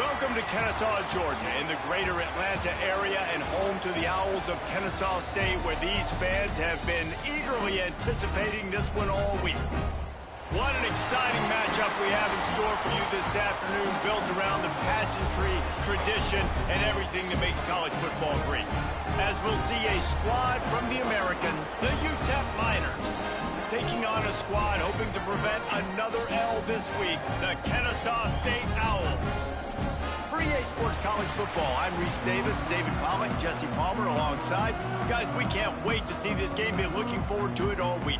Welcome to Kennesaw, Georgia, in the greater Atlanta area and home to the Owls of Kennesaw State, where these fans have been eagerly anticipating this one all week. What an exciting matchup we have in store for you this afternoon, built around the pageantry, tradition, and everything that makes college football great. As we'll see a squad from the American, the UTEP Miners, taking on a squad hoping to prevent another L this week, the Kennesaw State Owls. For EA Sports College Football, I'm Reese Davis, David Pollock, Jesse Palmer alongside. Guys, we can't wait to see this game. Been looking forward to it all week.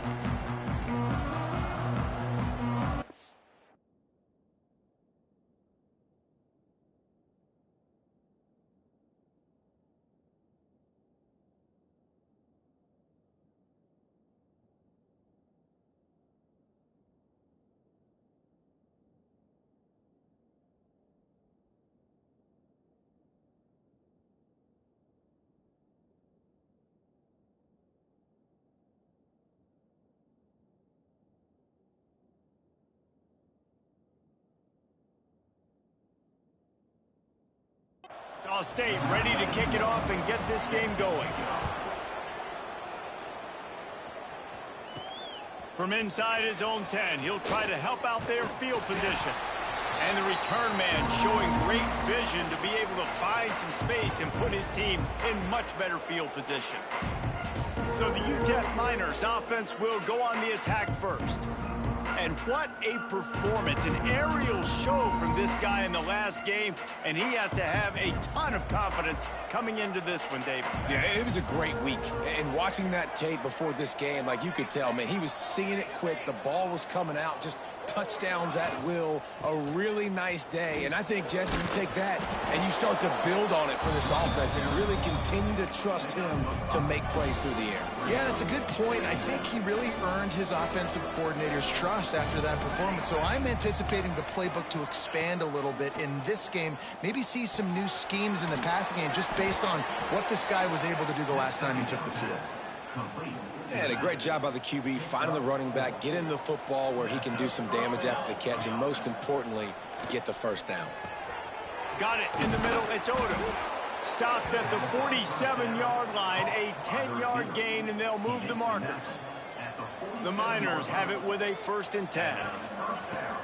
Kennesaw State ready to kick it off and get this game going. From inside his own 10, he'll try to help out their field position. And the return man showing great vision to be able to find some space and put his team in much better field position. So the UTEP Miners offense will go on the attack first. And what a performance, an aerial show from this guy in the last game, and he has to have a ton of confidence coming into this one, David. Yeah, it was a great week, and watching that tape before this game, like you could tell, man, he was seeing it quick, the ball was coming out, just touchdowns at will, a really nice day. And I think, Jesse, you take that and you start to build on it for this offense and really continue to trust him to make plays through the air. Yeah, that's a good point. I think he really earned his offensive coordinator's trust after that performance. So I'm anticipating the playbook to expand a little bit in this game, maybe see some new schemes in the passing game just based on what this guy was able to do the last time he took the field. And a great job by the QB, finding the running back, getting the football where he can do some damage after the catch, and most importantly, get the first down. Got it in the middle. It's Odom. Stopped at the 47-yard line, a 10-yard gain, and they'll move the markers. The Miners have it with a 1st and 10.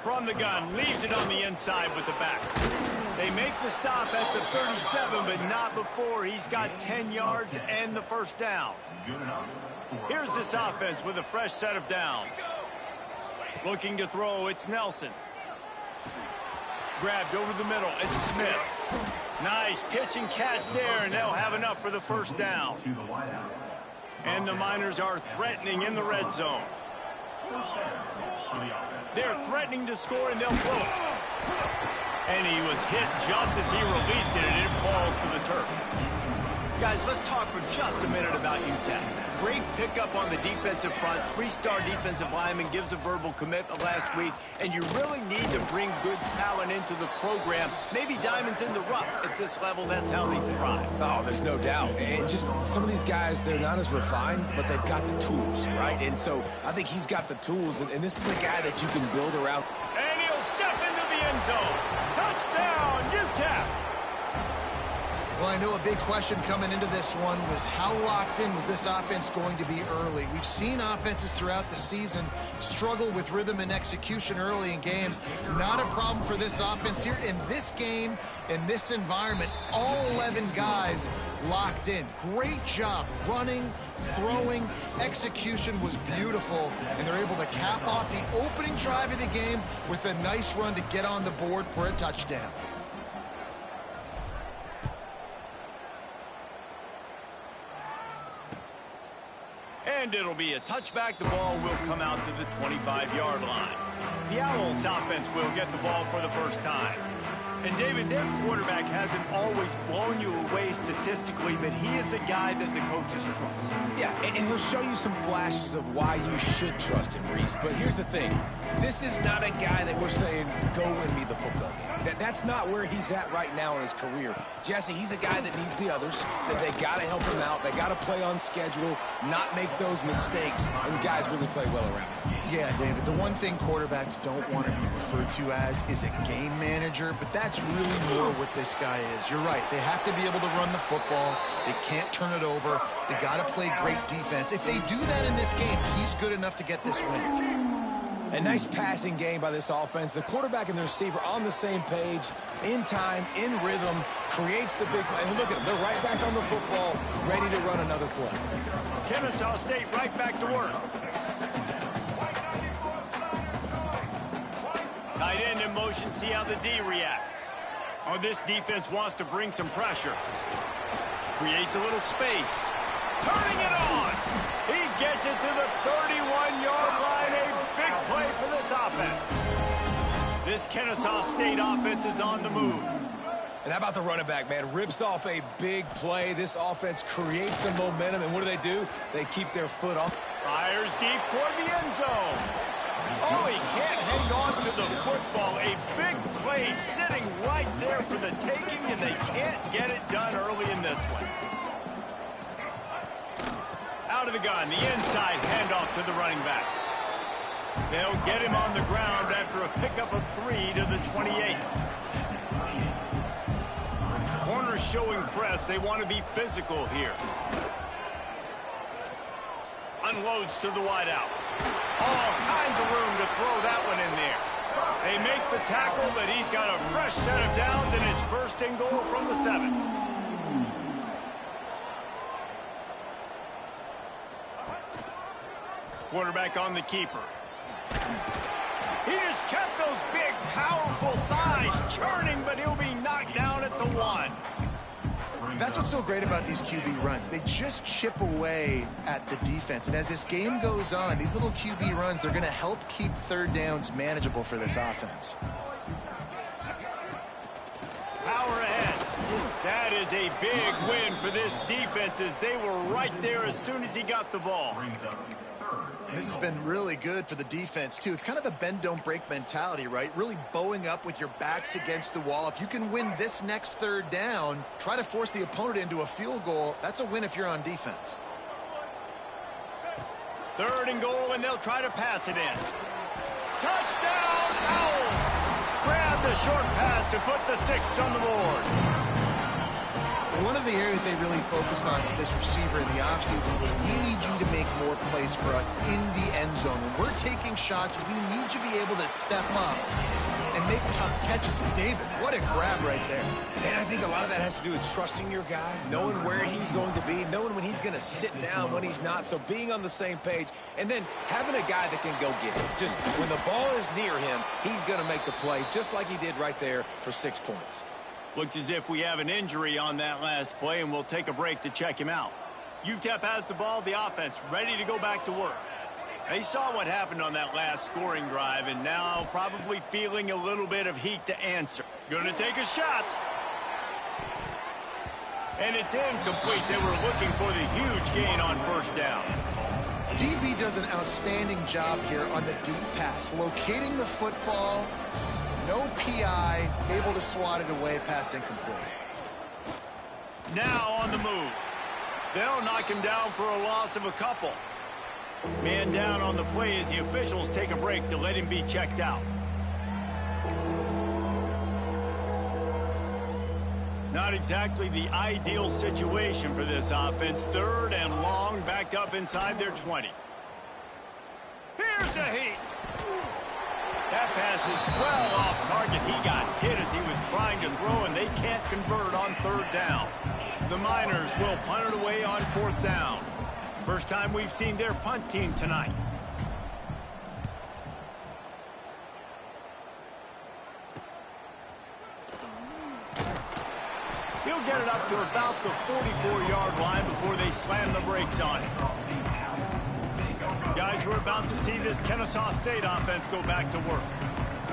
From the gun, leaves it on the inside with the back. They make the stop at the 37, but not before he's got 10 yards and the first down. Here's this offense with a fresh set of downs. Looking to throw, it's Nelson. Grabbed over the middle, it's Smith. Nice pitch and catch there, and they'll have enough for the first down. And the Miners are threatening in the red zone. They're threatening to score, and they'll blow it. And he was hit just as he released it, and it falls to the turf. Guys, let's talk for just a minute about UTEP. Great pickup on the defensive front. 3-star defensive lineman gives a verbal commitment last week, and you really need to bring good talent into the program. Maybe diamonds in the rough. At this level, that's how they thrive. Oh, there's no doubt. And just some of these guys, they're not as refined, but they've got the tools, right? And so I think he's got the tools, and this is a guy that you can build around. And he'll step into the end zone. Touchdown, UTEP! Well, I know a big question coming into this one was how locked in was this offense going to be early? We've seen offenses throughout the season struggle with rhythm and execution early in games. Not a problem for this offense here. In this game, in this environment, all 11 guys locked in. Great job running, throwing, execution was beautiful, and they're able to cap off the opening drive of the game with a nice run to get on the board for a touchdown. And it'll be a touchback. The ball will come out to the 25-yard line. The Owls offense will get the ball for the first time. And, David, their quarterback hasn't always blown you away play statistically, but he is a guy that the coaches trust. Yeah, and he'll show you some flashes of why you should trust him, Reese. But here's the thing. This is not a guy that we're saying, go win me the football game. That's not where he's at right now in his career. Jesse, he's a guy that needs the others, that they got to help him out. They got to play on schedule, not make those mistakes, and guys really play well around him. Yeah, David, the one thing quarterbacks don't want to be referred to as is a game manager, but that's really more what this guy is. You're right. They have to be able to run the football. They can't turn it over. They got to play great defense. If they do that in this game, he's good enough to get this win. A nice passing game by this offense. The quarterback and the receiver on the same page, in time, in rhythm, creates the big play. And look at them. They're right back on the football, ready to run another play. Kennesaw State right back to work. Tight end in motion, see how the D reacts. Oh, this defense wants to bring some pressure. Creates a little space. Turning it on. He gets it to the 31-yard line. A big play for this offense. This Kennesaw State offense is on the move. And how about the running back, man? Rips off a big play. This offense creates some momentum. And what do? They keep their foot off. Fires deep toward the end zone. Oh, he can't hang on to the football. A big play sitting right there for the taking, and they can't get it done early in this one. Out of the gun, the inside handoff to the running back. They'll get him on the ground after a pickup of 3 to the 28. Corners showing press. They want to be physical here. Unloads to the wideout. All kinds of room to throw that one in there. They make the tackle, but he's got a fresh set of downs, and it's first and goal from the 7. Quarterback on the keeper. He just kept those big, powerful thighs churning, but he'll be knocked down at the 1. That's what's so great about these QB runs. They just chip away at the defense. And as this game goes on, these little QB runs, they're going to help keep third downs manageable for this offense. Power ahead. That is a big win for this defense as they were right there as soon as he got the ball. And this has been really good for the defense, too. It's kind of a bend-don't-break mentality, right? Really bowing up with your backs against the wall. If you can win this next third down, try to force the opponent into a field goal. That's a win if you're on defense. 3rd and goal, and they'll try to pass it in. Touchdown, Owls! Grab the short pass to put the 6 on the board. One of the areas they really focused on with this receiver in the offseason was we need you to make more plays for us in the end zone. When we're taking shots, we need you to be able to step up and make tough catches. And David, what a grab right there. And I think a lot of that has to do with trusting your guy, knowing where he's going to be, knowing when he's going to sit down, when he's not. So being on the same page, and then having a guy that can go get it. Just when the ball is near him, he's going to make the play, just like he did right there for 6 points. Looks as if we have an injury on that last play, and we'll take a break to check him out. UTEP has the ball, the offense ready to go back to work. They saw what happened on that last scoring drive, and now probably feeling a little bit of heat to answer. Gonna take a shot. And it's incomplete. They were looking for the huge gain on first down. DB does an outstanding job here on the deep pass, locating the football. No PI, able to swat it away, pass incomplete. Now on the move. They'll knock him down for a loss of a couple. Man down on the play as the officials take a break to let him be checked out. Not exactly the ideal situation for this offense. 3rd and long, backed up inside their 20. Here's a heat. That pass is well off target. He got hit as he was trying to throw, and they can't convert on 3rd down. The Miners will punt it away on 4th down. First time we've seen their punt team tonight. He'll get it up to about the 44-yard line before they slam the brakes on it. Guys, we're about to see this Kennesaw State offense go back to work.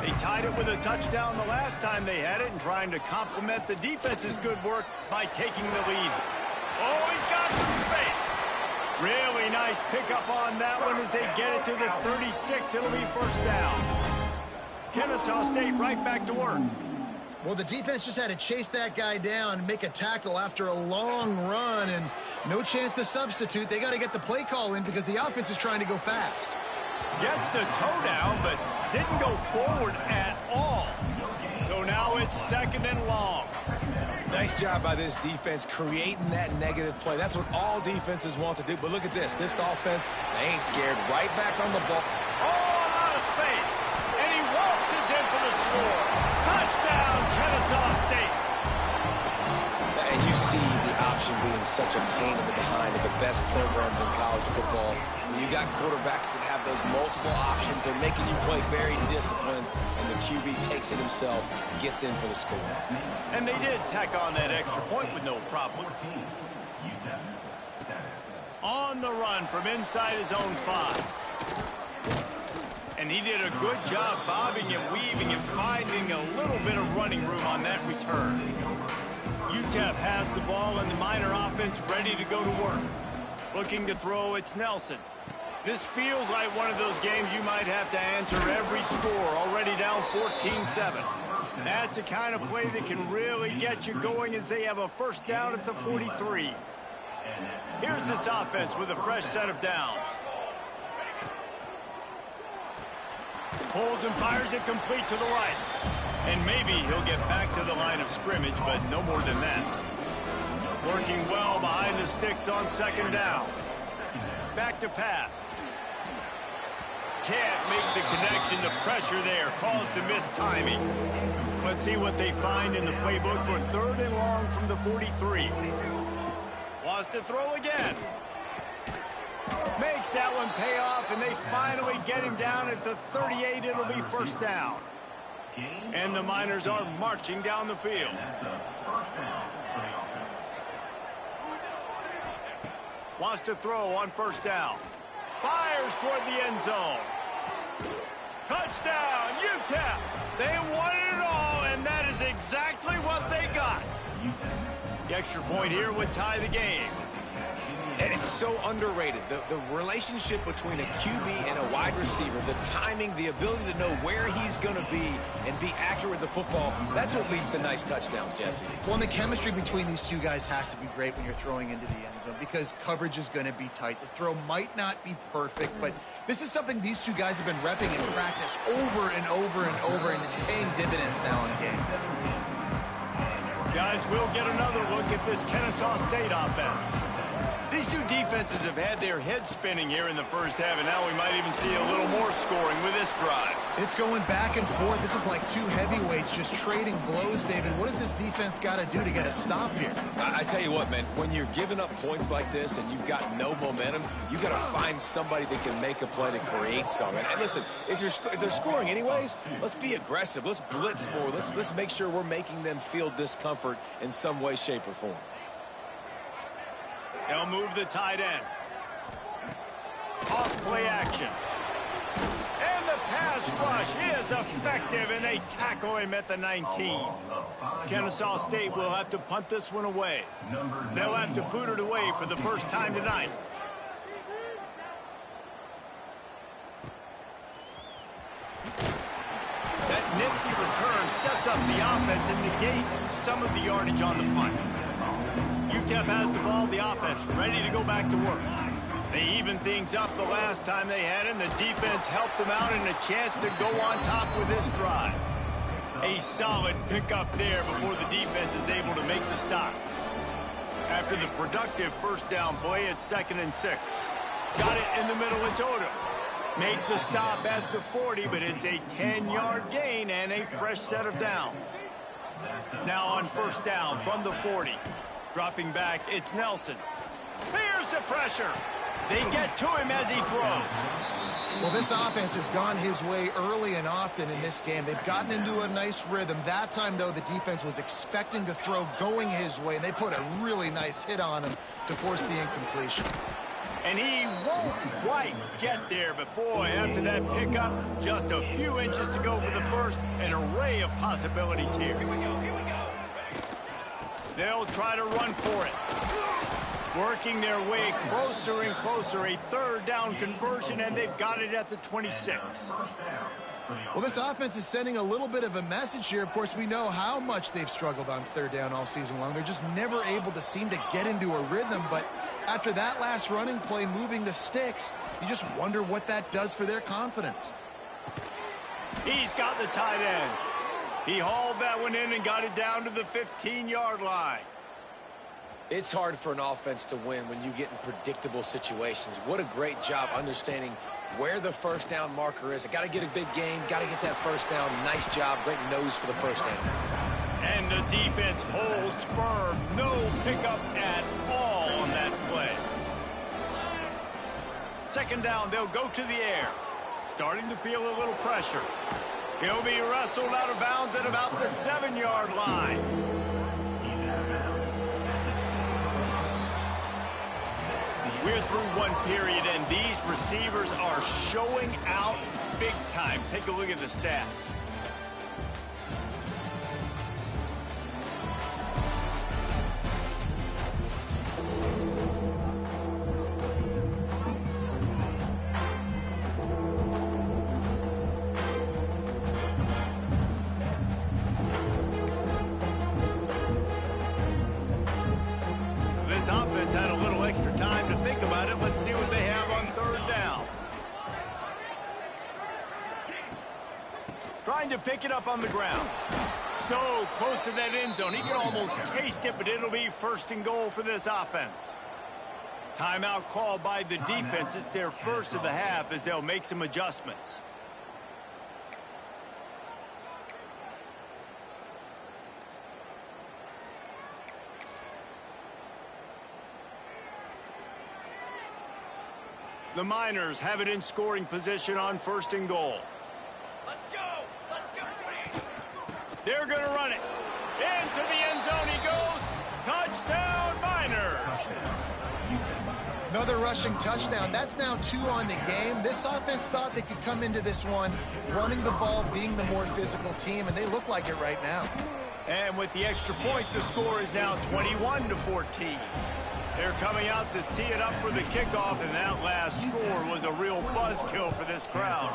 They tied it with a touchdown the last time they had it and trying to complement the defense's good work by taking the lead. Oh, he's got some space. Really nice pickup on that one as they get it to the 36. It'll be first down. Kennesaw State right back to work. Well, the defense just had to chase that guy down and make a tackle after a long run, and no chance to substitute. They got to get the play call in because the offense is trying to go fast. Gets the toe down, but didn't go forward at all. So now it's second and long. Nice job by this defense creating that negative play. That's what all defenses want to do. But look at this. This offense, they ain't scared. Right back on the ball. Oh, a lot of space. And he waltzes in for the score. Touchdown, Kennesaw State. And you see the option being such a pain in the behind of the best programs in college football. When you got quarterbacks that have those multiple options, they're making you play very disciplined, and the QB takes it himself, gets in for the score. And they did tack on that extra point with no problem. On the run from inside his own 5. And he did a good job bobbing and weaving and finding a little bit of running room on that return. UTEP has the ball and the Miner offense ready to go to work. Looking to throw, it's Nelson. This feels like one of those games you might have to answer every score, already down 14-7. That's the kind of play that can really get you going as they have a first down at the 43. Here's this offense with a fresh set of downs. Pulls and fires it complete to the right. And maybe he'll get back to the line of scrimmage, but no more than that. Working well behind the sticks on second down. Back to pass. Can't make the connection. The pressure there caused the missed timing. Let's see what they find in the playbook for third and long from the 43. Wants to throw again. Makes that one pay off, and they finally get him down at the 38. It'll be first down. And the Miners are marching down the field. Wants to throw on first down. Fires toward the end zone. Touchdown, UTEP. They wanted it all, and that is exactly what they got. The extra point here would tie the game. And it's so underrated. The relationship between a QB and a wide receiver, the timing, the ability to know where he's going to be and be accurate with the football, that's what leads to nice touchdowns, Jesse. Well, and the chemistry between these two guys has to be great when you're throwing into the end zone because coverage is going to be tight. The throw might not be perfect, but this is something these two guys have been repping in practice over and over and over, and it's paying dividends now in game. Guys, we'll get another look at this Kennesaw State offense. These two defenses have had their heads spinning here in the first half, and now we might even see a little more scoring with this drive. It's going back and forth. This is like two heavyweights just trading blows, David. What does this defense got to do to get a stop here? I tell you what, man, when you're giving up points like this and you've got no momentum, you got to find somebody that can make a play to create something. And listen, if they're scoring anyways, let's be aggressive. Let's blitz more. Let's make sure we're making them feel discomfort in some way, shape, or form. They'll move the tight end. Off play action. And the pass rush is effective, and they tackle him at the 19. Kennesaw State will have to punt this one away. They'll have to boot it away for the first time tonight. That nifty return sets up the offense and negates some of the yardage on the punt. UTEP has the ball, the offense ready to go back to work. They evened things up the last time they had him. The defense helped them out and a chance to go on top with this drive. A solid pickup there before the defense is able to make the stop. After the productive first down play, it's 2nd and 6. Got it in the middle, it's Odom. Make the stop at the 40, but it's a 10-yard gain and a fresh set of downs. Now on first down from the 40. Dropping back, it's Nelson. Here's the pressure. They get to him as he throws. Well, this offense has gone his way early and often in this game. They've gotten into a nice rhythm. That time, though, the defense was expecting to throw going his way, and they put a really nice hit on him to force the incompletion. And he won't quite get there, but boy, after that pickup, just a few inches to go for the first. An array of possibilities here. Here we go. They'll try to run for it. Working their way closer and closer. A third down conversion, and they've got it at the 26. Well, this offense is sending a little bit of a message here. Of course, we know how much they've struggled on third down all season long. They're just never able to seem to get into a rhythm. But after that last running play, moving the sticks, you just wonder what that does for their confidence. He's got the tight end. He hauled that one in and got it down to the 15-yard line. It's hard for an offense to win when you get in predictable situations. What a great job understanding where the first down marker is. I got to get a big gain, got to get that first down. Nice job, great nose for the first down. And the defense holds firm. No pickup at all on that play. Second down, they'll go to the air. Starting to feel a little pressure. He'll be wrestled out of bounds at about the 7-yard line. We're through one period, and these receivers are showing out big time. Take a look at the stats. This offense had a little extra time to think about it. Let's see what they have on third down. Trying to pick it up on the ground. So close to that end zone. He can almost taste it, but it'll be first and goal for this offense. Timeout called by the defense. It's their first of the half as they'll make some adjustments. The Miners have it in scoring position on first and goal. Let's go! Let's go! They're going to run it. Into the end zone he goes. Touchdown, Miners! Another rushing touchdown. That's now 2 on the game. This offense thought they could come into this one running the ball, being the more physical team, and they look like it right now. And with the extra point, the score is now 21-14. They're coming out to tee it up for the kickoff, and that last score was a real buzzkill for this crowd.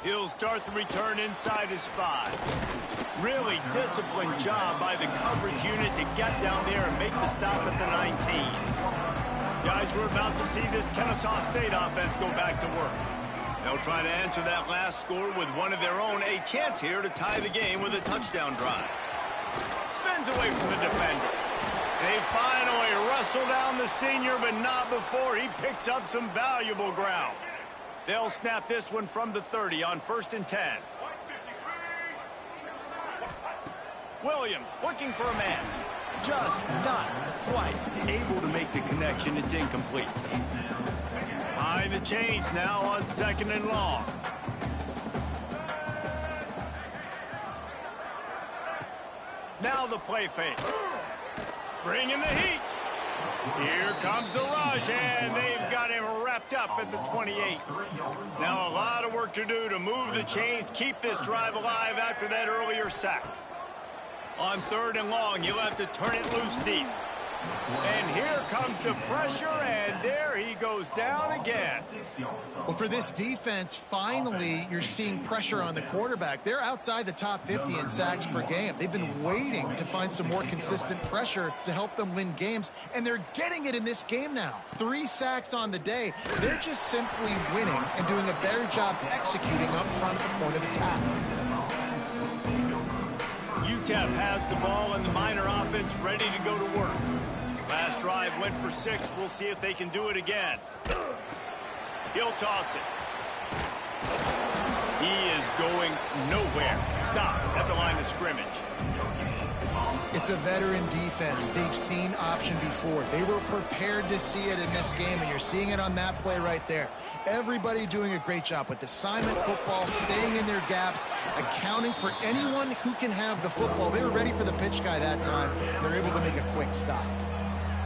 He'll start the return inside his 5. Really disciplined job by the coverage unit to get down there and make the stop at the 19. Guys, we're about to see this Kennesaw State offense go back to work. They'll try to answer that last score with one of their own. A chance here to tie the game with a touchdown drive. Spins away from the defender. They finally wrestle down the senior, but not before he picks up some valuable ground. They'll snap this one from the 30 on 1st and 10. Williams looking for a man. Just not quite able to make the connection. It's incomplete. Behind the chains now on 2nd and long. Now the play fake. Bringing the heat. Here comes the rush, and they've got him wrapped up at the 28. Now a lot of work to do to move the chains, keep this drive alive after that earlier sack. On 3rd and long, you'll have to turn it loose deep. And here comes the pressure, and there he goes down again. Well, for this defense, finally, you're seeing pressure on the quarterback. They're outside the top 50 in sacks per game. They've been waiting to find some more consistent pressure to help them win games, and they're getting it in this game now. 3 sacks on the day. They're just simply winning and doing a better job executing up front at the point of attack. UTEP has the ball, and the Miner offense ready to go to work. Last drive went for 6. We'll see if they can do it again. He'll toss it. He is going nowhere. Stop at the line of scrimmage. It's a veteran defense. They've seen option before. They were prepared to see it in this game, and you're seeing it on that play right there. Everybody doing a great job with assignment football, staying in their gaps, accounting for anyone who can have the football. They were ready for the pitch guy that time. They're able to make a quick stop.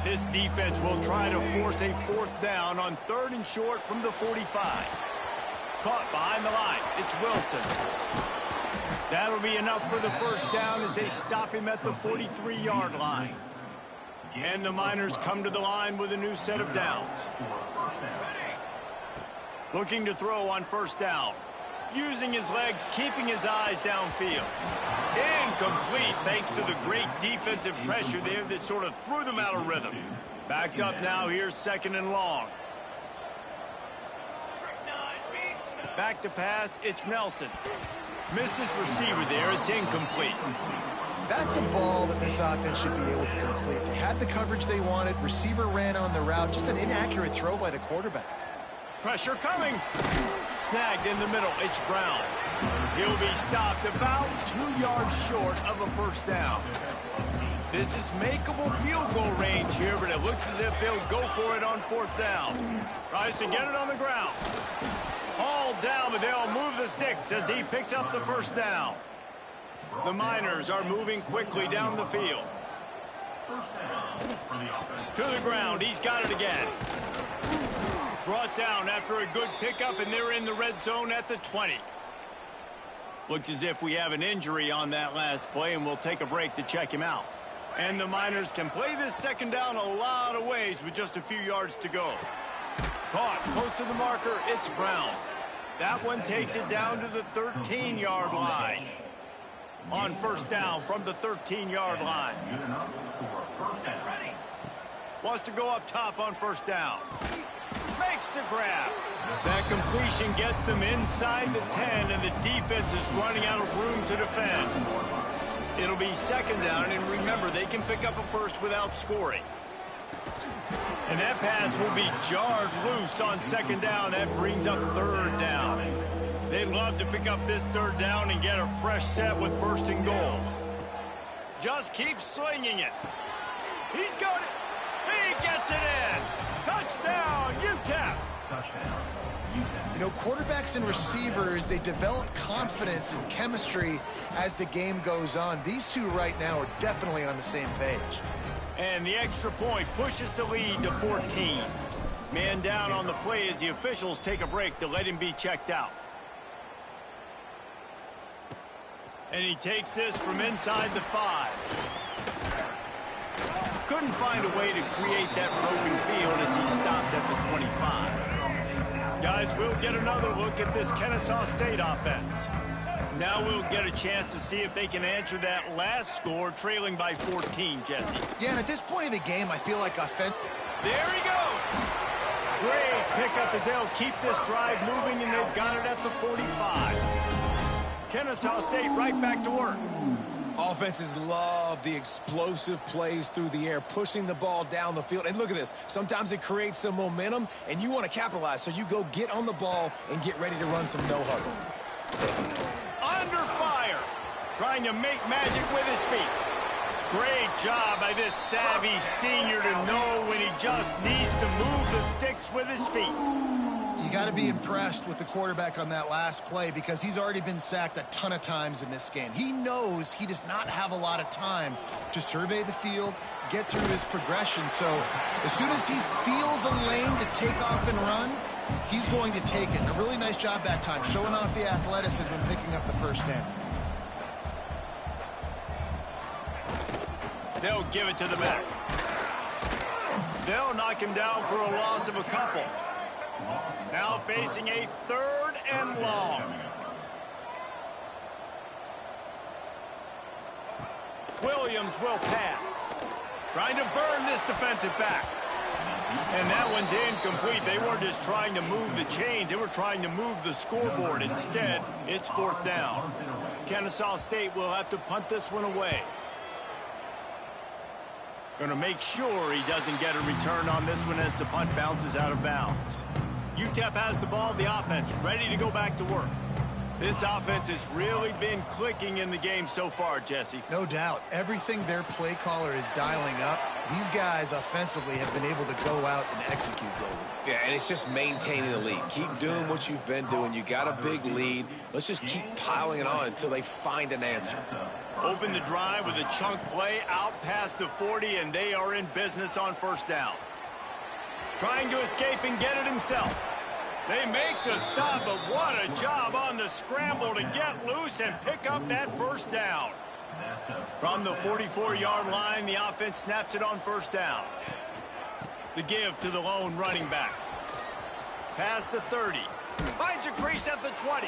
This defense will try to force a 4th down on 3rd and short from the 45. Caught behind the line. It's Wilson. That'll be enough for the 1st down as they stop him at the 43-yard line. And the Miners come to the line with a new set of downs. Looking to throw on 1st down. Using his legs, keeping his eyes downfield. Incomplete thanks to the great defensive pressure there that sort of threw them out of rhythm. Backed up now, here's 2nd and long. Back to pass, it's Nelson. Missed his receiver there, it's incomplete. That's a ball that this offense should be able to complete. They had the coverage they wanted, receiver ran on the route, just an inaccurate throw by the quarterback. Pressure coming. Snagged in the middle, it's Brown. He'll be stopped about 2 yards short of a 1st down. This is makeable field goal range here, but it looks as if they'll go for it on 4th down. Tries to get it on the ground. All down, but they'll move the sticks as he picks up the 1st down. The Miners are moving quickly down the field. To the ground, he's got it again. Brought down after a good pickup, and they're in the red zone at the 20. Looks as if we have an injury on that last play, and we'll take a break to check him out. And the Miners can play this 2nd down a lot of ways with just a few yards to go. Caught close to the marker, it's Brown. That one takes it down to the 13-yard line. On 1st down from the 13-yard line. Wants to go up top on 1st down. Makes the grab. That completion gets them inside the 10, and the defense is running out of room to defend. It'll be 2nd down, and remember, they can pick up a 1st without scoring. And that pass will be jarred loose on 2nd down. That brings up 3rd down. They'd love to pick up this 3rd down and get a fresh set with 1st and goal. Just keep slinging it. He's got it. He gets it in. Touchdown, UTEP. You know, quarterbacks and receivers, they develop confidence and chemistry as the game goes on. These two right now are definitely on the same page. And the extra point pushes the lead to 14. Man down on the play as the officials take a break to let him be checked out. And he takes this from inside the 5. Couldn't find a way to create that broken field as he stopped at the 25. Guys, we'll get another look at this Kennesaw State offense. Now we'll get a chance to see if they can answer that last score, trailing by 14, Jesse. Yeah, and at this point in the game, I feel like offense... There he goes! Great pickup as they'll keep this drive moving, and they've got it at the 45. Kennesaw State right back to work. Offenses love the explosive plays through the air, pushing the ball down the field. And look at this. Sometimes it creates some momentum, and you want to capitalize. So you go get on the ball and get ready to run some no-huddle. Under fire. Trying to make magic with his feet. Great job by this savvy senior to know when he just needs to move the sticks with his feet. You got to be impressed with the quarterback on that last play because he's already been sacked a ton of times in this game. He knows he does not have a lot of time to survey the field, get through his progression. So as soon as he feels a lane to take off and run, he's going to take it. And a really nice job that time, showing off the athleticism and picking up the 1st down. They'll give it to the back. They'll knock him down for a loss of a couple. Now facing a 3rd and long. Williams will pass. Trying to burn this defensive back. And that one's incomplete. They weren't just trying to move the chains. They were trying to move the scoreboard. Instead, it's 4th down. Kennesaw State will have to punt this one away. Going to make sure he doesn't get a return on this one as the punt bounces out of bounds. UTEP has the ball, the offense ready to go back to work. This offense has really been clicking in the game so far, Jesse. No doubt. Everything their play caller is dialing up, these guys offensively have been able to go out and execute goals. Yeah, and it's just maintaining the lead. Keep doing what you've been doing. You got a big lead. Let's just keep piling it on until they find an answer. Open the drive with a chunk play out past the 40, and they are in business on first down. Trying to escape and get it himself. They make the stop, but what a job on the scramble to get loose and pick up that first down. From the 44-yard line, the offense snaps it on first down. The give to the lone running back. Past the 30. Finds a crease at the 20.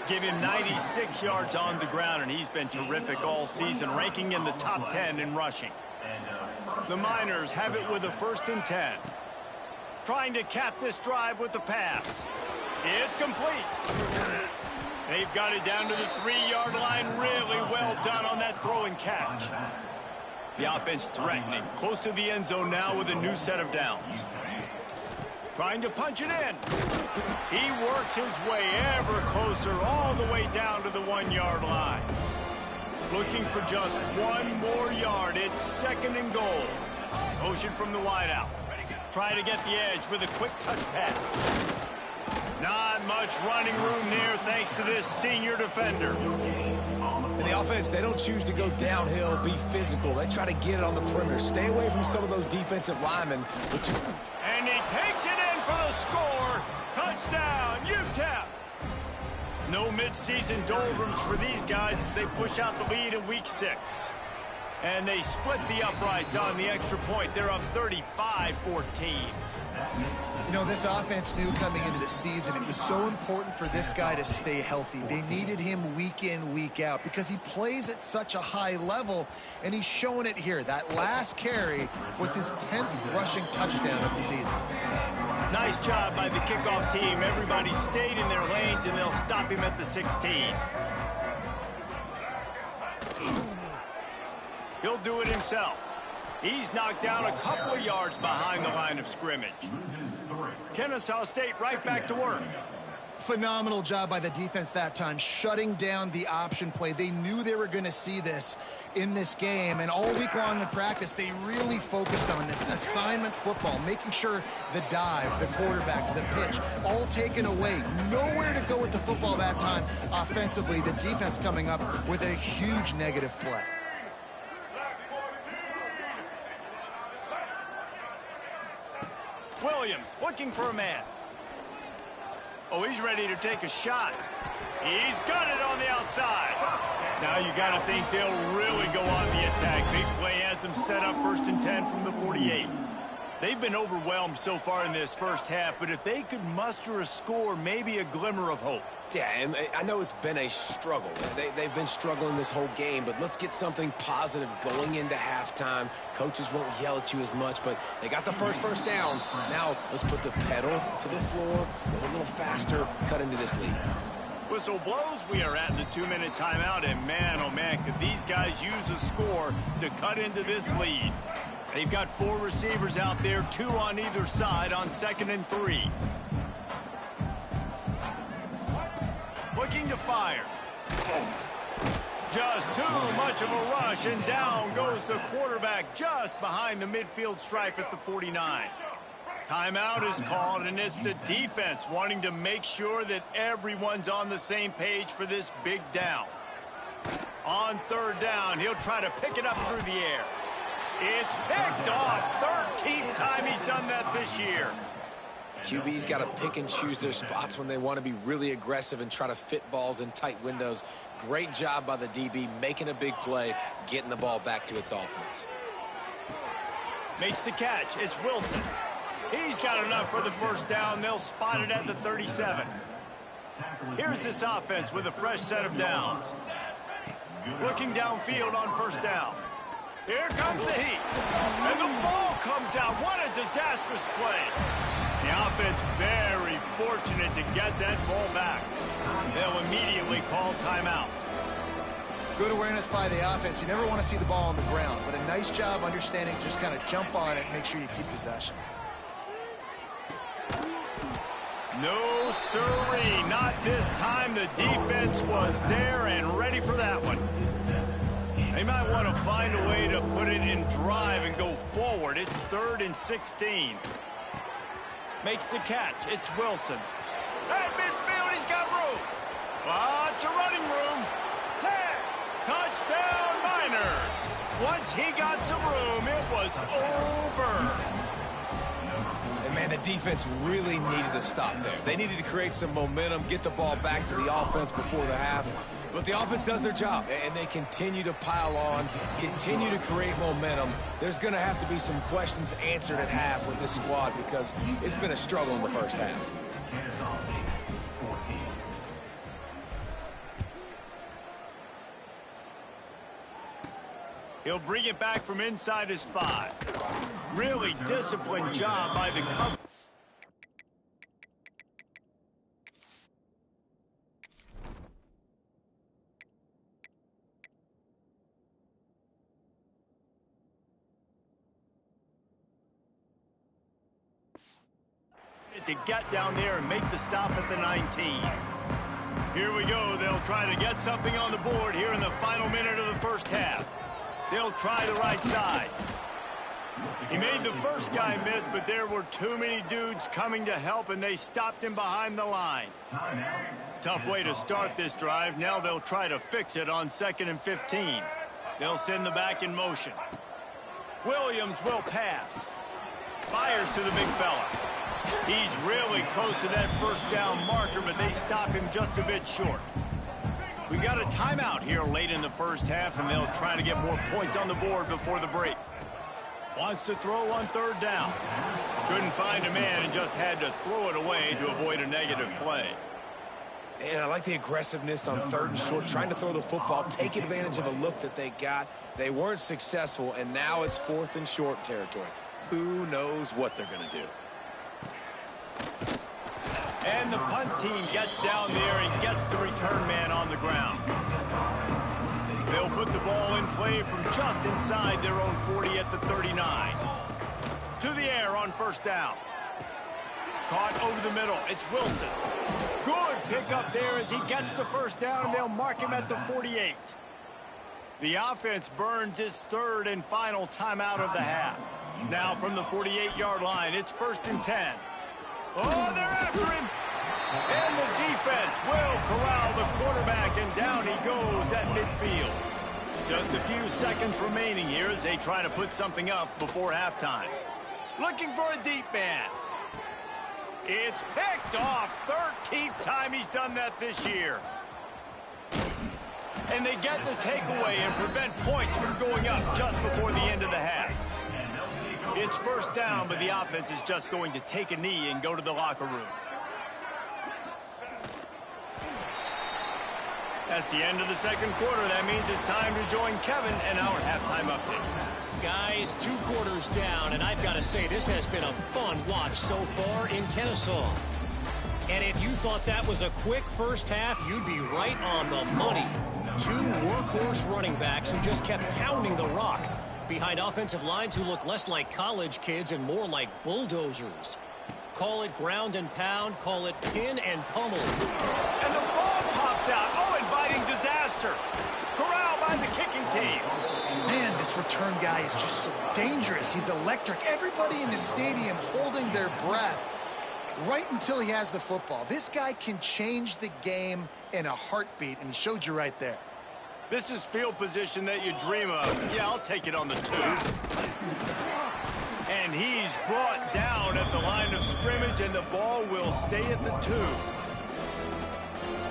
Give him 96 yards on the ground, and he's been terrific all season, ranking in the top 10 in rushing. The Miners have it with a 1st and 10. Trying to cap this drive with the pass. It's complete. They've got it down to the 3-yard line. Really well done on that throw and catch. The offense threatening. Close to the end zone now with a new set of downs. Trying to punch it in. He works his way ever closer all the way down to the 1-yard line. Looking for just 1 more yard. It's 2nd and goal. Motion from the wideout. Trying to get the edge with a quick touch pass. Not much running room there thanks to this senior defender. And the offense, they don't choose to go downhill, be physical. They try to get it on the perimeter. Stay away from some of those defensive linemen. And he takes it in for the score. Touchdown, UTEP. No midseason doldrums for these guys as they push out the lead in week 6. And they split the uprights on the extra point. They're up 35-14. You know, this offense knew coming into the season it was so important for this guy to stay healthy. They needed him week in, week out because he plays at such a high level, and he's showing it here. That last carry was his 10th rushing touchdown of the season. Nice job by the kickoff team. Everybody stayed in their lanes, and they'll stop him at the 16. He'll do it himself. He's knocked down a couple of yards behind the line of scrimmage. Kennesaw State right back to work. Phenomenal job by the defense that time, shutting down the option play. They knew they were going to see this in this game, and all week long in practice, they really focused on this assignment football, making sure the dive, the quarterback, the pitch, all taken away. Nowhere to go with the football that time offensively. The defense coming up with a huge negative play. Williams looking for a man. Oh, he's ready to take a shot. He's got it on the outside. Now you got to think they'll really go on the attack. Big play has them set up 1st and 10 from the 48. They've been overwhelmed so far in this first half, but if they could muster a score, maybe a glimmer of hope. Yeah, and I know it's been a struggle. They've been struggling this whole game, but let's get something positive going into halftime. Coaches won't yell at you as much, but they got the first down. Now let's put the pedal to the floor, go a little faster, cut into this lead. Whistle blows. We are at the 2-minute timeout, and man, oh man, could these guys use a score to cut into this lead. They've got 4 receivers out there, 2 on either side on 2nd and 3. Looking to fire. Just too much of a rush, and down goes the quarterback just behind the midfield stripe at the 49. Timeout is called, and it's the defense wanting to make sure that everyone's on the same page for this big down. On 3rd down, he'll try to pick it up through the air. It's picked off. 13th time he's done that this year. QB's got to pick and choose their spots when they want to be really aggressive and try to fit balls in tight windows. Great job by the DB making a big play, getting the ball back to its offense. Makes the catch. It's Wilson. He's got enough for the 1st down. They'll spot it at the 37. Here's this offense with a fresh set of downs. Looking downfield on 1st down. Here comes the heat. And the ball comes out. What a disastrous play. The offense very fortunate to get that ball back. They'll immediately call timeout. Good awareness by the offense. You never want to see the ball on the ground, but a nice job understanding just kind of jump on it and make sure you keep possession. No sirree, not this time. The defense was there and ready for that one. They might want to find a way to put it in drive and go forward. It's 3rd and 16. Makes the catch. It's Wilson. At midfield, he's got room. Lots of running room. 10, Touchdown, Miners! Once he got some room, it was over. And, man, the defense really needed to stop there. They needed to create some momentum, get the ball back to the offense before the half. But the offense does their job, and they continue to pile on, continue to create momentum. There's going to have to be some questions answered at half with this squad because it's been a struggle in the first half. He'll bring it back from inside his 5. Really disciplined job by the cover. To get down there and make the stop at the 19. Here we go. They'll try to get something on the board here in the final minute of the first half. They'll try the right side. He made the first guy miss, but there were too many dudes coming to help, and they stopped him behind the line. Tough way to start this drive. Now they'll try to fix it on 2nd and 15. They'll send the back in motion. Williams will pass. Fires to the big fella. He's really close to that first down marker, but they stop him just a bit short. We got a timeout here late in the first half, and they'll try to get more points on the board before the break. Wants to throw on 3rd down. Couldn't find a man and just had to throw it away to avoid a negative play. And I like the aggressiveness on 3rd and short, trying to throw the football, take advantage of a look that they got. They weren't successful, and now it's 4th and short territory. Who knows what they're going to do? And the punt team gets down there and gets the return man on the ground. They'll put the ball in play from just inside their own 40 at the 39. To the air on 1st down. Caught over the middle. It's Wilson. Good pickup there as he gets the 1st down, and they'll mark him at the 48. The offense burns its 3rd and final timeout of the half. Now from the 48-yard line, it's 1st and 10. Oh, they're after him. And the defense will corral the quarterback, and down he goes at midfield. Just a few seconds remaining here as they try to put something up before halftime. Looking for a deep man. It's picked off. 13th time he's done that this year. And they get the takeaway and prevent points from going up just before the end of the half. It's 1st down, but the offense is just going to take a knee and go to the locker room. That's the end of the 2nd quarter. That means it's time to join Kevin and our halftime update. Guys, 2 quarters down, and I've got to say this has been a fun watch so far in Kennesaw. And if you thought that was a quick first half, you'd be right on the money. 2 workhorse running backs who just kept pounding the rock behind offensive lines who look less like college kids and more like bulldozers. Call it ground and pound, call it pin and pummel. And the ball pops out. Oh, inviting disaster. Corral by the kicking team. Man, this return guy is just so dangerous. He's electric. Everybody in the stadium holding their breath right until he has the football. This guy can change the game in a heartbeat, and he showed you right there. This is field position that you dream of. Yeah, I'll take it on the 2. And he's brought down at the line of scrimmage, and the ball will stay at the 2.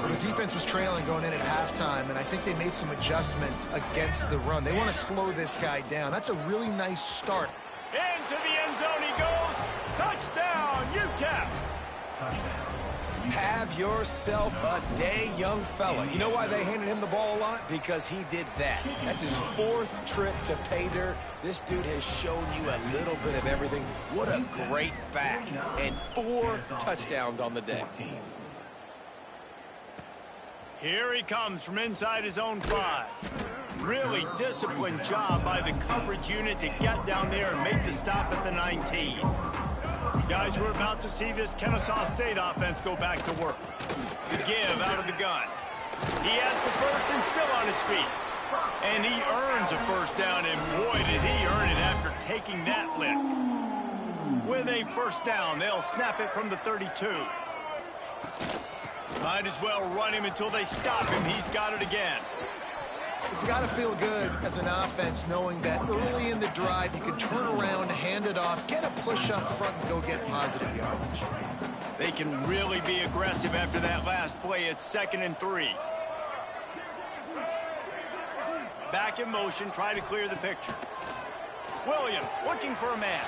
Well, the defense was trailing going in at halftime, and I think they made some adjustments against the run. They want to slow this guy down. That's a really nice start. Into the end zone he goes. Touchdown, UTEP. Have yourself a day, young fella. You know why they handed him the ball a lot? Because he did that. That's his 4th trip to pay dirt. This dude has shown you a little bit of everything. What a great back. And 4 touchdowns on the day. Here he comes from inside his own 5. Really disciplined job by the coverage unit to get down there and make the stop at the 19. Guys, we're about to see this Kennesaw State offense go back to work. The give out of the gun. He has the 1st and still on his feet. And he earns a 1st down, and boy, did he earn it after taking that lick. With a 1st down, they'll snap it from the 32. Might as well run him until they stop him. He's got it again. It's got to feel good as an offense knowing that early in the drive you can turn around, hand it off, get a push up front, and go get positive yardage. They can really be aggressive after that last play. It's 2nd and 3. Back in motion, try to clear the picture. Williams looking for a man.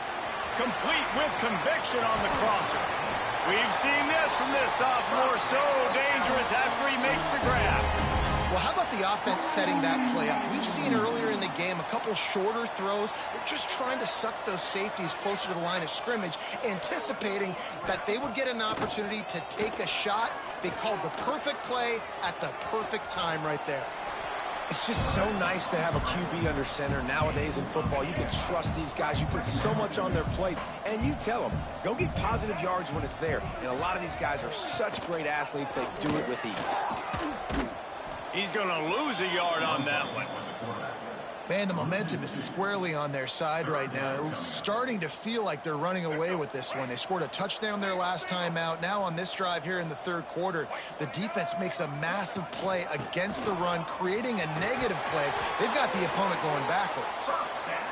Complete with conviction on the crosser. We've seen this from this sophomore, so dangerous after he makes the grab. Well, how about the offense setting that play up? We've seen earlier in the game a couple shorter throws. They're just trying to suck those safeties closer to the line of scrimmage, anticipating that they would get an opportunity to take a shot. They called the perfect play at the perfect time right there. It's just so nice to have a QB under center. Nowadays in football, you can trust these guys. You put so much on their plate, and you tell them, go get positive yards when it's there. And a lot of these guys are such great athletes, they do it with ease. He's going to lose a yard on that one. Man, the momentum is squarely on their side right now. It's starting to feel like they're running away with this one. They scored a touchdown their last time out. Now on this drive here in the 3rd quarter, the defense makes a massive play against the run, creating a negative play. They've got the opponent going backwards.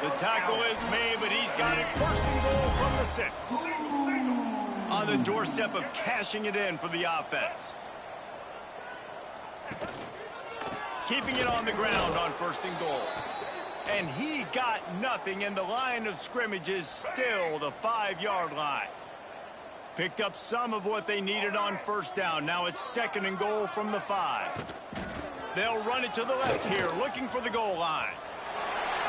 The tackle is made, but he's got it 1st and goal from the 6. On the doorstep of cashing it in for the offense. Keeping it on the ground on 1st and goal. And he got nothing, and the line of scrimmage is still the 5-yard line. Picked up some of what they needed on 1st down. Now it's 2nd and goal from the 5. They'll run it to the left here, looking for the goal line.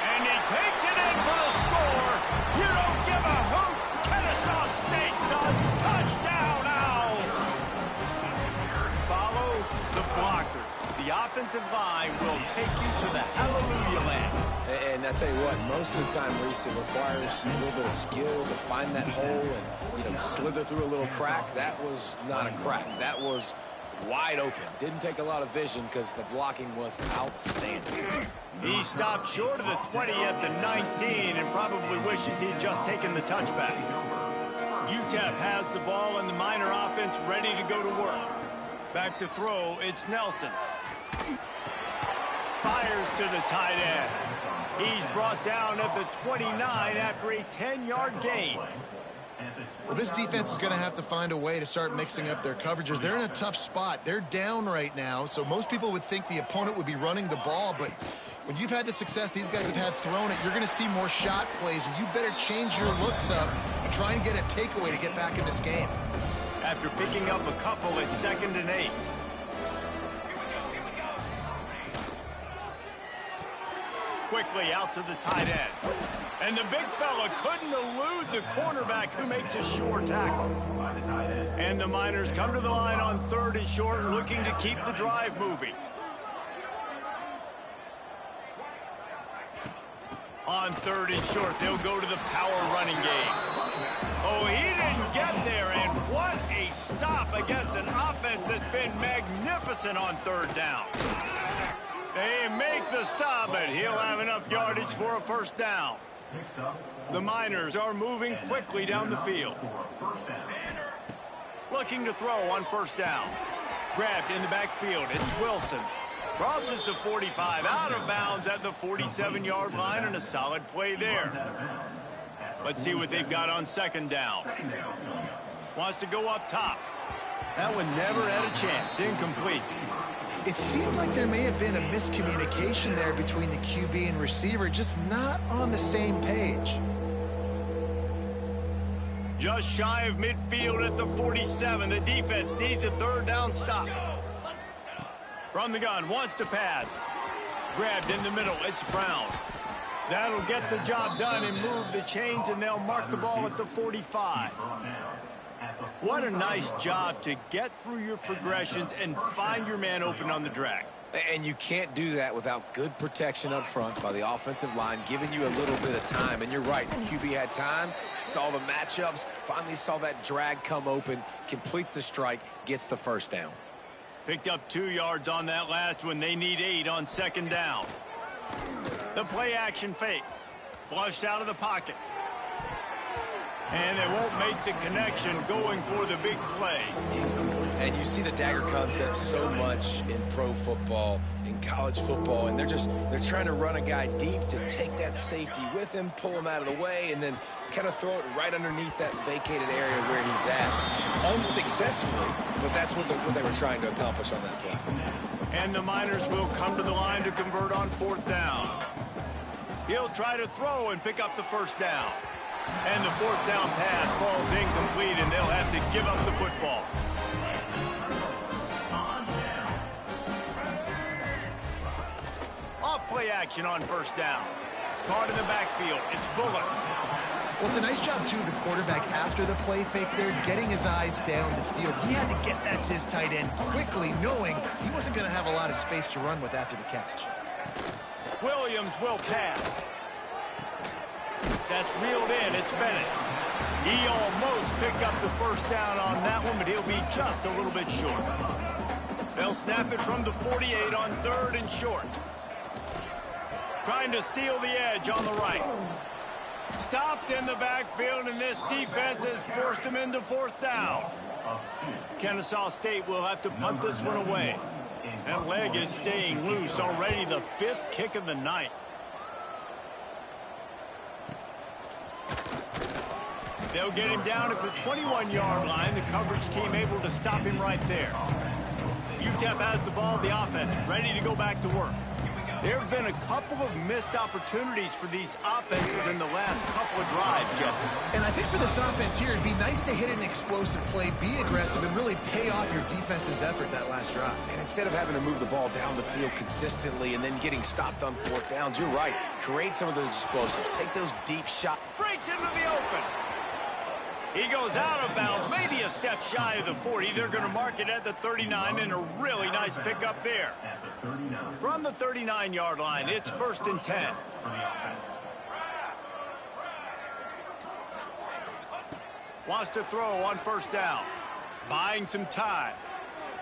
And he takes it in for the score. You don't give a hoot. Kennesaw State does. Touchdown, Owls. Follow the blockers. The offensive line will take you to the hallelujah land. And I tell you what, most of the time, Reese, it requires a little bit of skill to find that hole and, slither through a little crack. That was not a crack. That was wide open. Didn't take a lot of vision because the blocking was outstanding. He stopped short of the 20 at the 19 and probably wishes he'd just taken the touchback. UTEP has the ball and the Miner offense ready to go to work. Back to throw, it's Nelson. Fires to the tight end. He's brought down at the 29 after a 10-yard gain. Well, this defense is going to have to find a way to start mixing up their coverages. They're in a tough spot. They're down right now, so most people would think the opponent would be running the ball, but when you've had the success these guys have had throwing it, you're going to see more shot plays, and you better change your looks up and try and get a takeaway to get back in this game. After picking up a couple at 2nd and 8. Quickly out to the tight end. And the big fella couldn't elude the cornerback who makes a short tackle. And the Miners come to the line on 3rd and short, looking to keep the drive moving. On 3rd and short, they'll go to the power running game. Oh, he didn't get there, and what a stop against an offense that's been magnificent on 3rd down. They make the stop, but he'll have enough yardage for a 1st down. The Miners are moving quickly down the field. Looking to throw on 1st down. Grabbed in the backfield. It's Wilson. Crosses the 45, out of bounds at the 47-yard line, and a solid play there. Let's see what they've got on 2nd down. Wants to go up top. That one never had a chance. Incomplete. It seemed like there may have been a miscommunication there between the QB and receiver, just not on the same page. Just shy of midfield at the 47. The defense needs a 3rd down stop. From the gun, wants to pass. Grabbed in the middle, it's Brown. That'll get the job done and move the chains, and they'll mark the ball at the 45. What a nice job to get through your progressions and find your man open on the drag. And you can't do that without good protection up front by the offensive line, giving you a little bit of time. And you're right, the QB had time, saw the matchups, finally saw that drag come open, completes the strike, gets the 1st down. Picked up 2 yards on that last one. They need 8 on 2nd down. The play action fake. Flushed out of the pocket. And they won't make the connection going for the big play. And you see the dagger concept so much in pro football, in college football, and they're trying to run a guy deep to take that safety with him, pull him out of the way, and then kind of throw it right underneath that vacated area where he's at. Unsuccessfully, but that's what they were trying to accomplish on that play. And the Miners will come to the line to convert on 4th down. He'll try to throw and pick up the 1st down. And the 4th down pass falls incomplete, and they'll have to give up the football. Off-play action on 1st down. Caught in the backfield. It's Bullock. Well, it's a nice job, too, of the quarterback after the play fake there, getting his eyes down the field. He had to get that to his tight end quickly, knowing he wasn't going to have a lot of space to run with after the catch. Williams will pass. That's reeled in. It's Bennett. He almost picked up the 1st down on that one, but he'll be just a little bit short. They'll snap it from the 48 on 3rd and short. Trying to seal the edge on the right. Stopped in the backfield, and this defense has forced him into 4th down. Kennesaw State will have to punt this one away. That leg is staying loose. Already the 5th kick of the night. They'll get him down at the 21-yard line. The coverage team able to stop him right there. UTEP has the ball, the offense ready to go back to work. There have been a couple of missed opportunities for these offenses in the last couple of drives, Jesse. And I think for this offense here, it'd be nice to hit an explosive play, be aggressive, and really pay off your defense's effort that last drive. And instead of having to move the ball down the field consistently and then getting stopped on 4th downs, you're right. Create some of those explosives. Take those deep shots. Breaks into the open. He goes out of bounds, maybe a step shy of the 40. They're going to mark it at the 39, and a really nice pickup there. From the 39-yard line, it's 1st and 10. Wants to throw on 1st down. Buying some time.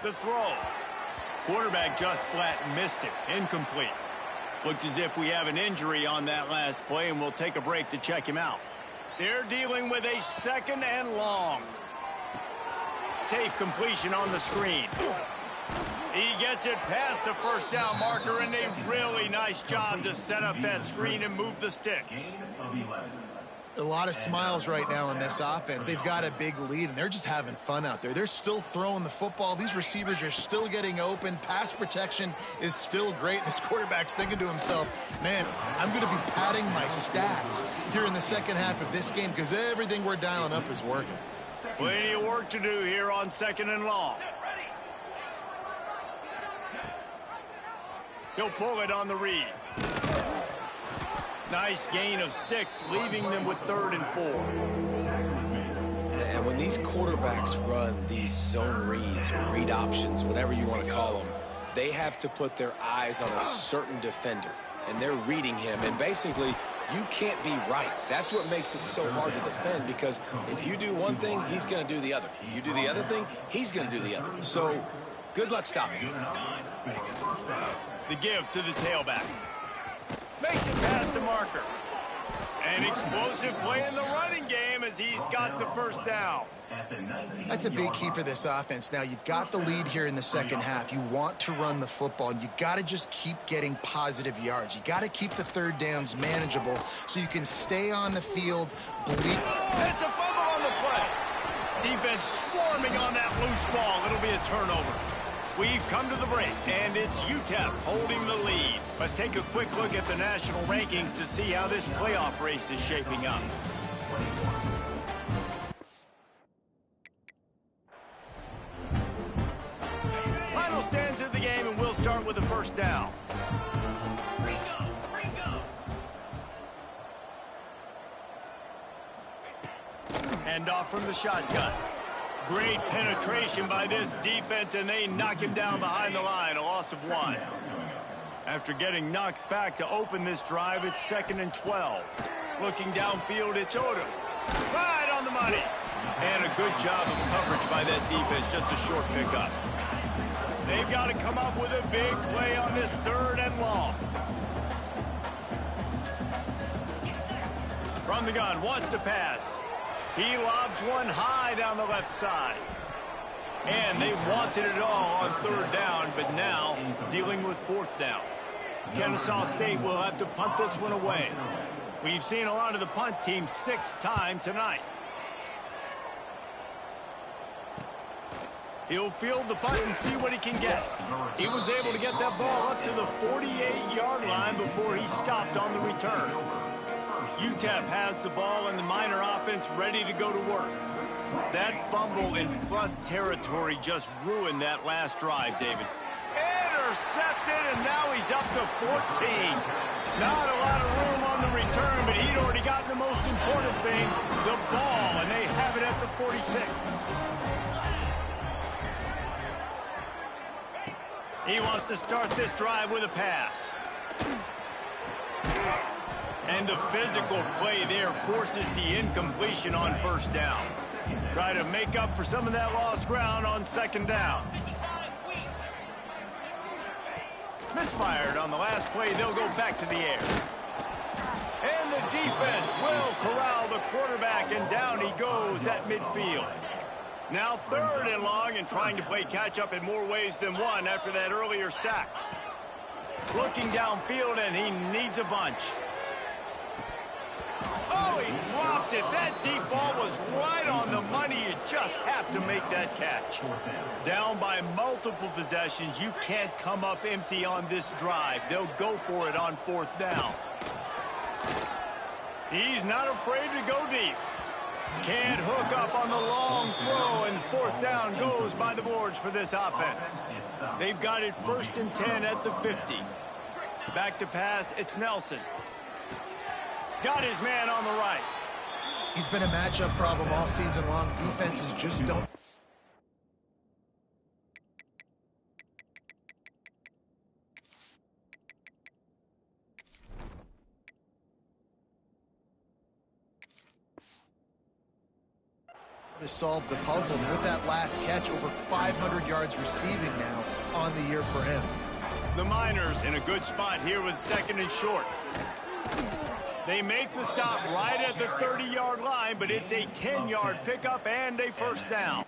The throw. Quarterback just flat missed it. Incomplete. Looks as if we have an injury on that last play, and we'll take a break to check him out. They're dealing with a 2nd and long. Safe completion on the screen. He gets it past the 1st down marker, and a really nice job to set up that screen and move the sticks. A lot of smiles right now in this offense. They've got a big lead, and they're just having fun out there. They're still throwing the football. These receivers are still getting open. Pass protection is still great. This quarterback's thinking to himself, man, I'm going to be padding my stats here in the second half of this game because everything we're dialing up is working. Plenty of work to do here on 2nd and long. He'll pull it on the read. Nice gain of 6, leaving them with 3rd and 4. And when these quarterbacks run these zone reads or read options, whatever you want to call them, they have to put their eyes on a certain defender, and they're reading him. And basically, you can't be right. That's what makes it so hard to defend, because if you do one thing, he's going to do the other. You do the other thing, he's going to do the other. So good luck stopping him. The give to the tailback. Makes it past the marker. An explosive play in the running game as he's got the 1st down. That's a big key for this offense. Now, you've got the lead here in the second half. You want to run the football, and you got to just keep getting positive yards. You got to keep the 3rd downs manageable so you can stay on the field. It's a fumble on the play. Defense swarming on that loose ball. It'll be a turnover. We've come to the break, and it's UTEP holding the lead. Let's take a quick look at the national rankings to see how this playoff race is shaping up. Final stands of the game, and we'll start with the 1st down. Hand off from the shotgun. Great penetration by this defense, and they knock him down behind the line, a loss of 1. After getting knocked back to open this drive, it's 2nd and 12. Looking downfield, it's Odom. Right on the money. And a good job of coverage by that defense, just a short pickup. They've got to come up with a big play on this 3rd and long. From the gun, wants to pass. He lobs one high down the left side. And they wanted it all on third down, but now dealing with fourth down. Kennesaw State will have to punt this one away. We've seen a lot of the punt team 6 times tonight. He'll field the punt and see what he can get. He was able to get that ball up to the 48-yard line before he stopped on the return. UTEP has the ball and the Miner offense ready to go to work. That fumble in plus territory just ruined that last drive, David. Intercepted, and now he's up to 14. Not a lot of room on the return, but he'd already gotten the most important thing, the ball, and they have it at the 46. He wants to start this drive with a pass. And the physical play there forces the incompletion on first down. Try to make up for some of that lost ground on second down. Misfired on the last play. They'll go back to the air. And the defense will corral the quarterback, and down he goes at midfield. Now third and long, and trying to play catch-up in more ways than one after that earlier sack. Looking downfield, and he needs a bunch. Oh, he dropped it. That deep ball was right on the money. You just have to make that catch. Down by multiple possessions, you can't come up empty on this drive. They'll go for it on fourth down. He's not afraid to go deep. Can't hook up on the long throw, and fourth down goes by the boards for this offense. They've got it 1st and 10 at the 50. Back to pass, it's Nelson. Got his man on the right. He's been a matchup problem all season long. Defenses just don't. To solve the puzzle. And with that last catch, over 500 yards receiving now on the year for him. The Miners in a good spot here with 2nd and short. They make the stop right at the 30-yard line, but it's a 10-yard pickup and a first down.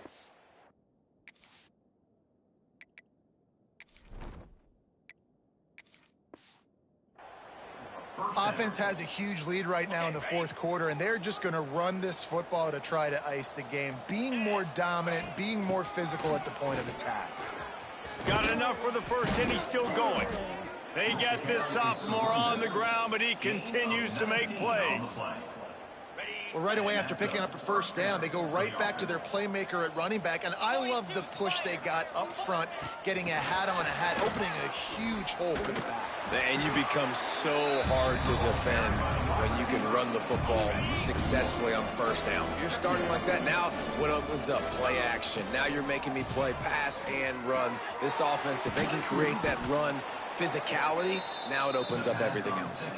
Offense has a huge lead right now in the 4th quarter, and they're just going to run this football to try to ice the game. Being more dominant, being more physical at the point of attack. Got enough for the first, and he's still going. They get this sophomore on the ground, but he continues to make plays. Well, right away after picking up a first down, they go right back to their playmaker at running back. And I love the push they got up front, getting a hat on a hat, opening a huge hole for the back. And you become so hard to defend when you can run the football successfully on first down. You're starting like that. Now what opens up? Play action. Now you're making me play pass and run. This offense, if they can create that run physicality, now it opens up everything else.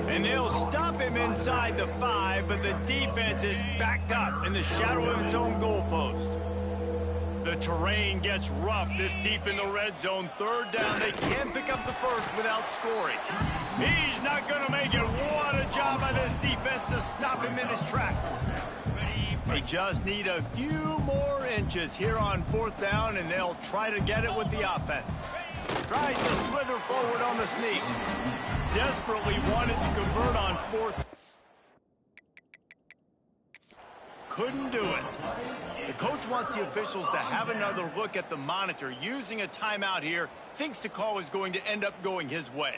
And they'll stop him inside the 5, but the defense is backed up in the shadow of its own goalpost. The terrain gets rough this deep in the red zone. 3rd down, they can't pick up the first without scoring. He's not going to make it. What a job by this defense to stop him in his tracks. They just need a few more inches here on 4th down, and they'll try to get it with the offense. Tries to slither forward on the sneak. Desperately wanted to convert on 4th. Couldn't do it. The coach wants the officials to have another look at the monitor. Using a timeout here, thinks the call is going to end up going his way.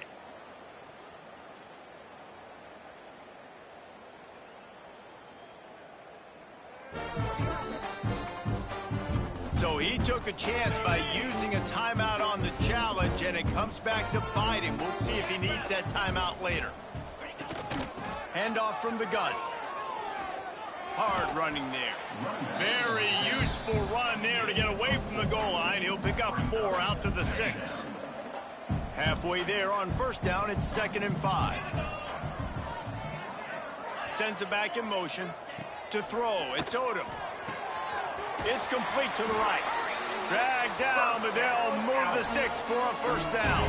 So he took a chance by using a timeout on the challenge, and it comes back to bite him. We'll see if he needs that timeout later. Handoff from the gun. Hard running there. Very useful run there to get away from the goal line. He'll pick up 4 out to the 6. Halfway there on first down, it's 2nd and 5. Sends it back in motion. To throw, it's Odom. It's complete to the right. Dragged down, but they'll move the sticks for a first down.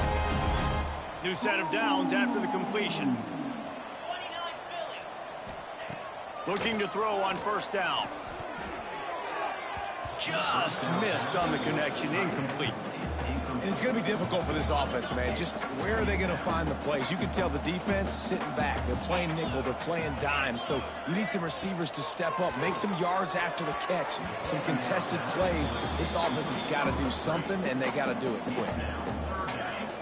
New set of downs after the completion. Looking to throw on first down. just missed on the connection, incomplete. And it's going to be difficult for this offense, man. Just where are they going to find the plays? You can tell the defense sitting back. They're playing nickel. They're playing dime. So you need some receivers to step up, make some yards after the catch, some contested plays. This offense has got to do something, and they got to do it quick.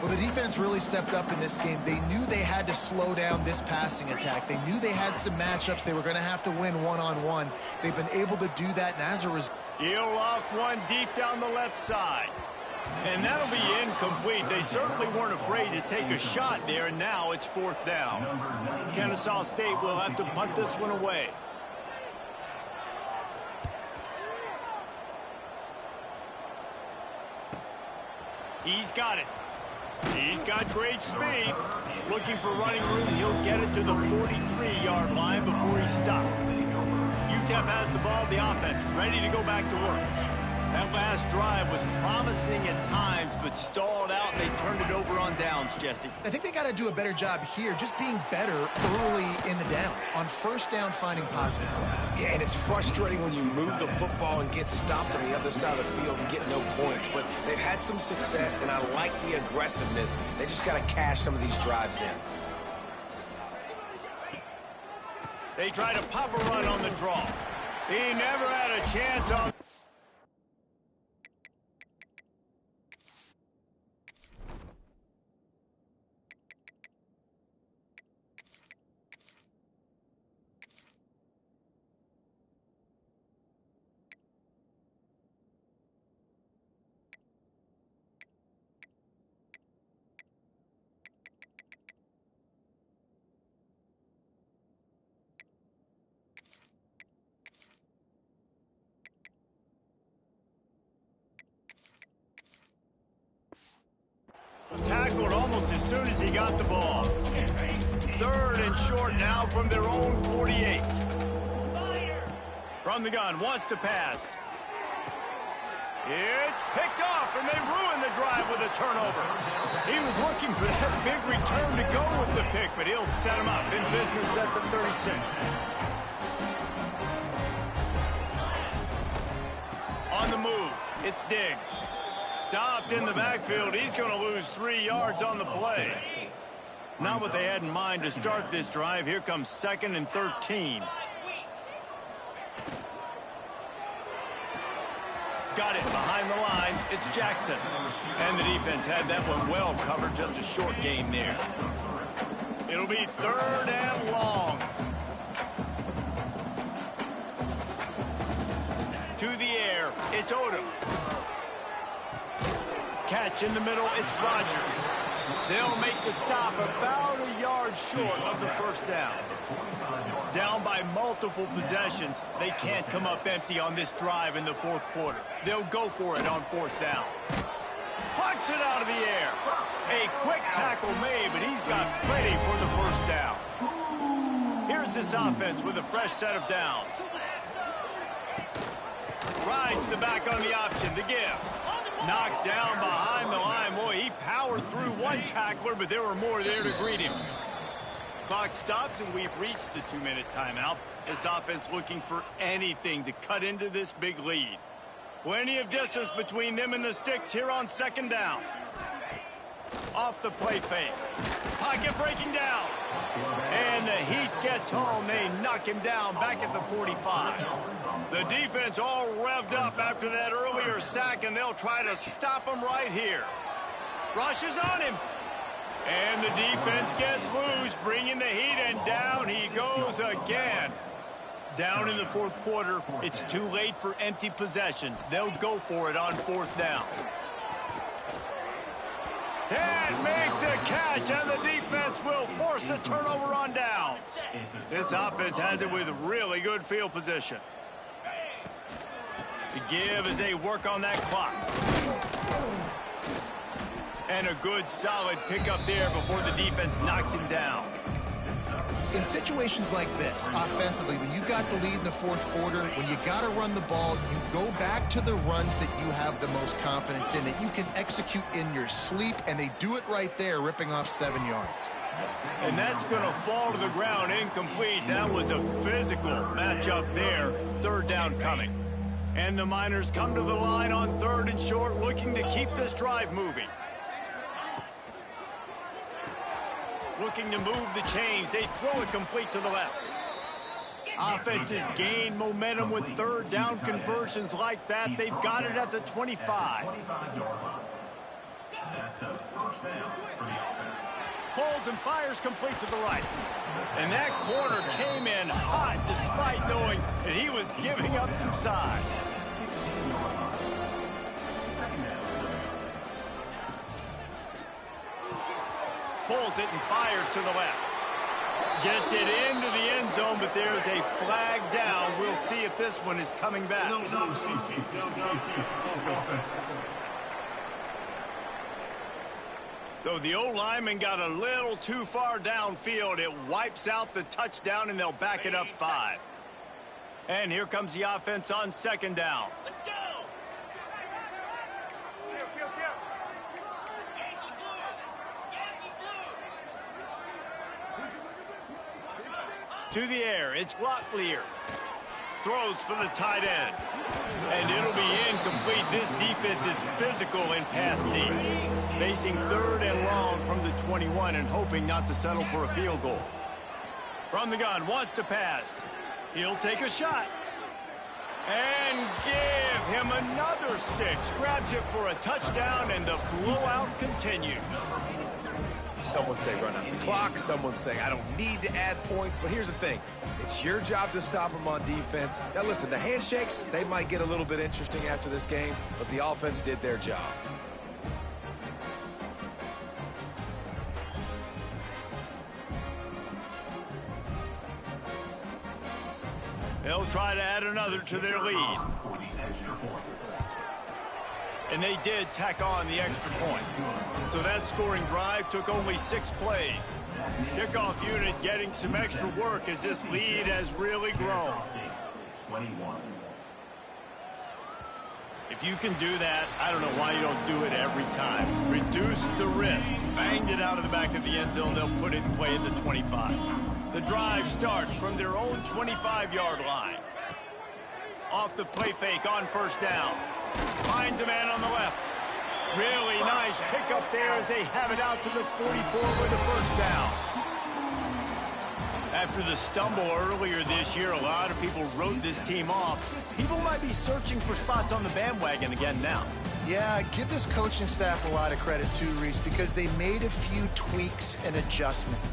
Well, the defense really stepped up in this game. They knew they had to slow down this passing attack. They knew they had some matchups they were going to have to win one-on-one. They've been able to do that, and as a result... He'll off one deep down the left side. And that'll be incomplete. They certainly weren't afraid to take a shot there, and now it's 4th down. Kennesaw State will have to punt this one away. He's got it. He's got great speed. Looking for running room. He'll get it to the 43-yard line before he stops. UTEP has the ball, the offense, ready to go back to work. That last drive was promising at times, but stalled out, and they turned it over on downs, Jesse. I think they got to do a better job here, just being better early in the downs. On 1st down, finding positive plays. Yeah, and it's frustrating when you move the football and get stopped on the other side of the field and get no points. But they've had some success, and I like the aggressiveness. They just got to cash some of these drives in. They try to pop a run on the draw. He never had a chance on... Tackled almost as soon as he got the ball. 3rd and short now from their own 48. From the gun, wants to pass. It's picked off, and they ruin the drive with a turnover. He was looking for that big return to go with the pick, but he'll set him up in business at the 36. On the move, it's Diggs. Stopped in the backfield. He's going to lose 3 yards on the play. Not what they had in mind to start this drive. Here comes 2nd and 13. Got it behind the line. It's Jackson. And the defense had that one well covered. Just a short gain there. It'll be 3rd and long. To the air. It's Odom. Catch in the middle, it's Rogers. They'll make the stop about a yard short of the 1st down. Down by multiple possessions, they can't come up empty on this drive in the 4th quarter. They'll go for it on 4th down. Plucks it out of the air. A quick tackle made, but he's got plenty for the 1st down. Here's this offense with a fresh set of downs. Rides the back on the option to give. Knocked down behind the line. Boy, he powered through one tackler, but there were more there to greet him. Clock stops, and we've reached the 2-minute timeout. This offense looking for anything to cut into this big lead. Plenty of distance between them and the sticks here on 2nd down. Off the play fake. Pocket breaking down. And the heat gets home. They knock him down back at the 45. The defense all revved up after that earlier sack, and they'll try to stop him right here. Rushes on him. And the defense gets loose, bringing the heat, and down he goes again. Down in the 4th quarter, it's too late for empty possessions. They'll go for it on 4th down. Can't make the catch, and the defense will force the turnover on downs. This offense has it with really good field position. To give as they work on that clock. And a good, solid pickup there before the defense knocks him down. In situations like this, offensively, when you got the lead in the 4th quarter, when you got to run the ball, you go back to the runs that you have the most confidence in, that you can execute in your sleep, and they do it right there, ripping off 7 yards. And that's going to fall to the ground incomplete. That was a physical matchup there. 3rd down coming. And the Miners come to the line on 3rd and short, looking to keep this drive moving. Looking to move the chains. They throw it complete to the left. Offenses gain momentum with 3rd down conversions like that. They've got it at the 25. Pulls and fires complete to the right. And that corner came in hot despite knowing that he was giving up some size. Pulls it and fires to the left. Gets it into the end zone, but there's a flag down. We'll see if this one is coming back. So the old lineman got a little too far downfield. It wipes out the touchdown, and they'll back it up 5. And here comes the offense on 2nd down. Let's go! To the air, it's Locklear. Throws for the tight end. And it'll be incomplete. This defense is physical in pass deep. Facing 3rd and long from the 21 and hoping not to settle for a field goal. From the gun, wants to pass. He'll take a shot. And give him another 6. Grabs it for a touchdown, and the blowout continues. Someone say run out the clock. Someone say I don't need to add points. But here's the thing. It's your job to stop them on defense. Now, listen, the handshakes, they might get a little bit interesting after this game, but the offense did their job. They'll try to add another to their lead. And they did tack on the extra point. So that scoring drive took only 6 plays. Kickoff unit getting some extra work as this lead has really grown. If you can do that, I don't know why you don't do it every time. Reduce the risk. Banged it out of the back of the end zone. They'll put it in play at the 25. The drive starts from their own 25-yard line. Off the play fake on 1st down. Finds a man on the left. Really nice pickup there as they have it out to the 44 with the 1st down. After the stumble earlier this year, a lot of people wrote this team off. People might be searching for spots on the bandwagon again now. Yeah, give this coaching staff a lot of credit too, Reese, because they made a few tweaks and adjustments.